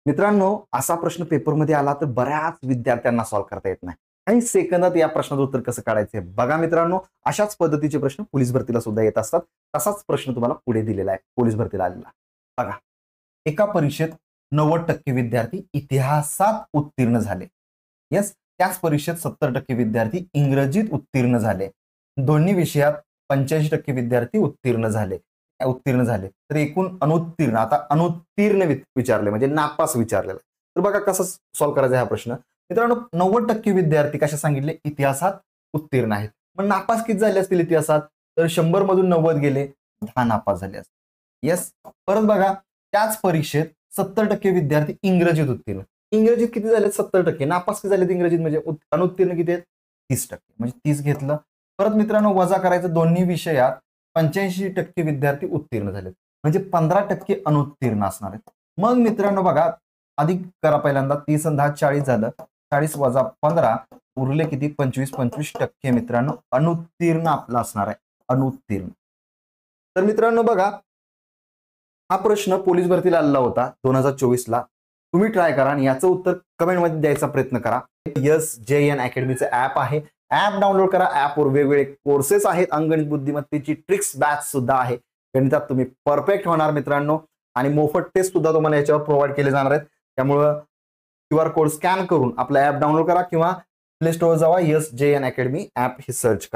मित्रांनो, असा प्रश्न पेपरमध्ये आला तर बऱ्याच विद्यार्थ्यांना सॉल्व्ह करता येत नाही. काही सेकंदात या प्रश्नाचं उत्तर कसं काढायचं बघा मित्रांनो, अशाच पद्धतीचे प्रश्न पोलीस भरतीला सुद्धा येत असतात. तसाच प्रश्न तुम्हाला पुढे दिलेला आहे पोलीस भरतीला आलेला. बघा, एका परीक्षेत 90% विद्यार्थी इतिहासात उत्तीर्ण झाले. येस, त्याच परीक्षेत 70% विद्यार्थी इंग्रजीत उत्तीर्ण झाले. दोन्ही विषयात 85% विद्यार्थी उत्तीर्ण झाले तर एकूण अनुत्तीर्ण, आता अनुत्तीर्ण विचारले म्हणजे नापास विचारलेला. तर बघा कसं सॉल्व्ह करायचा हा प्रश्न. मित्रांनो, 90% विद्यार्थी कशा सांगितले, इतिहासात उत्तीर्ण आहेत. मग नापास किती झाले असतील इतिहासात, तर 100 मधून 90 गेले, 10 नापास झाले असतील. येस, परत बघा, त्याच परीक्षेत 70% विद्यार्थी इंग्रजीत उत्तीर्ण. इंग्रजीत किती झाले, 70%. नापास किती झालेत इंग्रजीत, म्हणजे अनुत्तीर्ण किती आहेत, 30%. म्हणजे 30 घेतलं. परत मित्रांनो वजा करायचं, दोन्ही विषयात 85% विद्यार्थी उत्तीर्ण झालेत, म्हणजे 15% अनुत्तीर्ण असणार आहेत. मग मित्रांनो बघा, अधिक करा पहिल्यांदा, 30 आणि 10 40 झालं. 40 वजा 15 उरले किती, 25% मित्रांनो अनुत्तीर्ण आपला असणार आहे, अनुत्तीर्ण. तर मित्रांनो बघा, हा प्रश्न पोलीस भरतीला आलेला होता 2024 ला. तुम्ही ट्राय करा आणि याचं उत्तर कमेंटमध्ये द्यायचा प्रयत्न करा. SJN अकॅडमीचं ऍप आहे, ऍप डाउनलोड करा. ऍपवर वेगवेगळे कोर्सेस आहेत, अंगणित बुद्धिमत्तेची ट्रिक्स बॅच सुद्धा आहे. गणितात तुम्ही परफेक्ट होणार मित्रांनो, आणि मोफत टेस्ट सुद्धा तुम्हाला याच्यावर प्रोव्हाइड केले जाणार आहेत. त्यामुळं QR कोड स्कॅन करून आपला ऍप डाउनलोड करा किंवा प्ले स्टोअर जावा, SJN अकॅडमी ऍप हे सर्च करा.